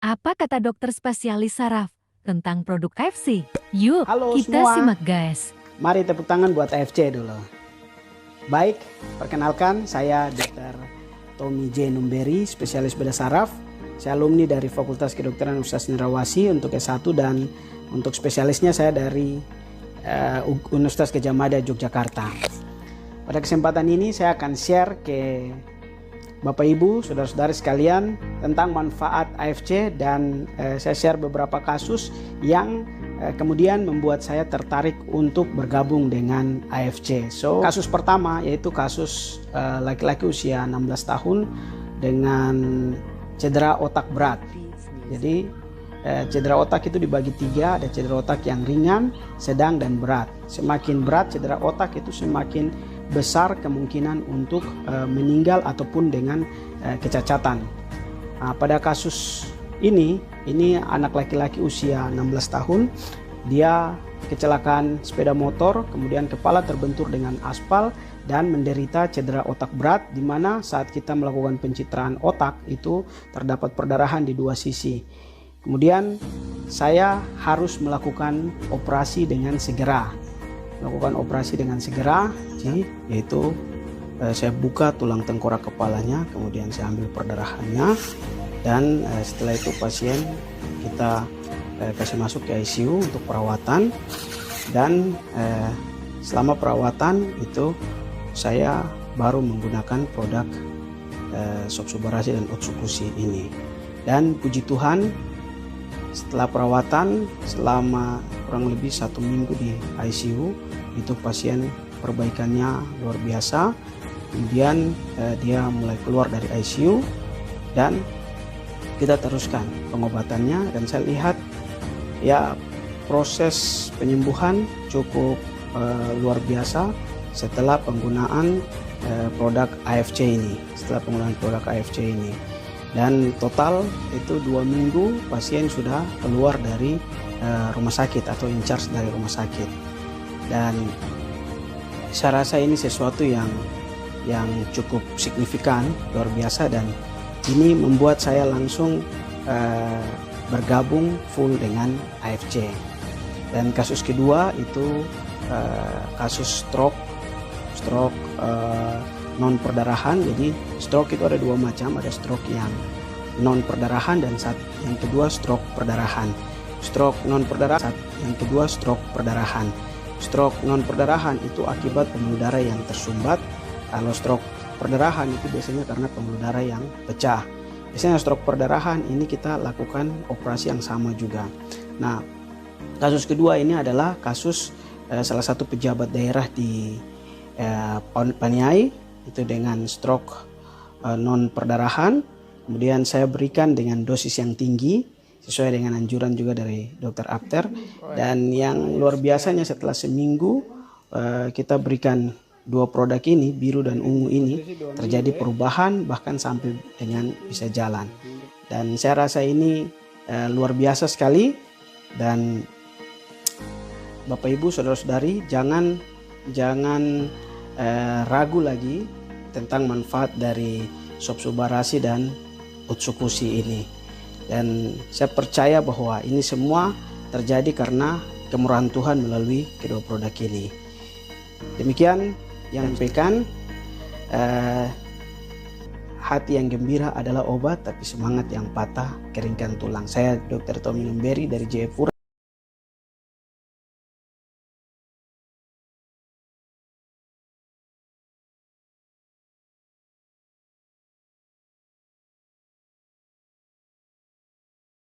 Apa kata dokter spesialis saraf tentang produk AFC? Yuk, Halo kita semua. simak guys. Mari tepuk tangan buat AFC dulu. Baik, perkenalkan saya Dr. Tommy J. Numberi, spesialis bedah saraf. Saya alumni dari Fakultas Kedokteran Universitas Cendrawasih untuk S1 dan untuk spesialisnya saya dari Universitas Gadjah Mada Yogyakarta. Pada kesempatan ini saya akan share ke Bapak Ibu, saudara-saudari sekalian tentang manfaat AFC dan saya share beberapa kasus yang kemudian membuat saya tertarik untuk bergabung dengan AFC. So, kasus pertama yaitu kasus laki-laki usia 16 tahun dengan cedera otak berat. Jadi cedera otak itu dibagi tiga, ada cedera otak yang ringan, sedang, dan berat. Semakin berat cedera otak itu semakin besar kemungkinan untuk meninggal ataupun dengan kecacatan. Nah, pada kasus ini anak laki-laki usia 16 tahun, dia kecelakaan sepeda motor, kemudian kepala terbentur dengan aspal dan menderita cedera otak berat, di mana saat kita melakukan pencitraan otak itu terdapat perdarahan di dua sisi. Kemudian saya harus melakukan operasi dengan segera. Yaitu saya buka tulang tengkorak kepalanya, kemudian saya ambil perdarahannya, dan setelah itu pasien kita kasih masuk ke ICU untuk perawatan. Dan selama perawatan itu saya baru menggunakan produk Sopsubarasi dan Otsukushi ini. Dan puji Tuhan, setelah perawatan selama kurang lebih 1 minggu di ICU, itu pasien perbaikannya luar biasa. Kemudian dia mulai keluar dari ICU dan kita teruskan pengobatannya, dan saya lihat ya proses penyembuhan cukup luar biasa setelah penggunaan produk AFC ini. Dan total itu 2 minggu pasien sudah keluar dari rumah sakit atau in charge dari rumah sakit. Dan saya rasa ini sesuatu yang cukup signifikan, luar biasa, dan ini membuat saya langsung bergabung full dengan AFC. Dan kasus kedua itu kasus stroke non perdarahan. Jadi stroke itu ada 2 macam, ada stroke yang non perdarahan dan yang kedua stroke perdarahan. Stroke non perdarahan, yang kedua stroke perdarahan. Stroke non perdarahan itu akibat pembuluh darah yang tersumbat. Kalau stroke perdarahan itu biasanya karena pembuluh darah yang pecah. Biasanya stroke perdarahan ini kita lakukan operasi yang sama juga. Nah, kasus kedua ini adalah kasus salah satu pejabat daerah di Paniai, itu dengan stroke non perdarahan. Kemudian saya berikan dengan dosis yang tinggi sesuai dengan anjuran juga dari dokter Apter. Dan yang luar biasanya setelah seminggu kita berikan 2 produk ini, biru dan ungu ini, terjadi perubahan bahkan sampai dengan bisa jalan. Dan saya rasa ini luar biasa sekali. Dan Bapak Ibu, saudara-saudari, jangan ragu lagi tentang manfaat dari Sopsubarasi dan Otsukushi ini. Dan saya percaya bahwa ini semua terjadi karena kemurahan Tuhan melalui kedua produk ini. Demikian yang sampaikan, hati yang gembira adalah obat, tapi semangat yang patah keringkan tulang. Saya Dr. Tommy Numberi dari Jayapura.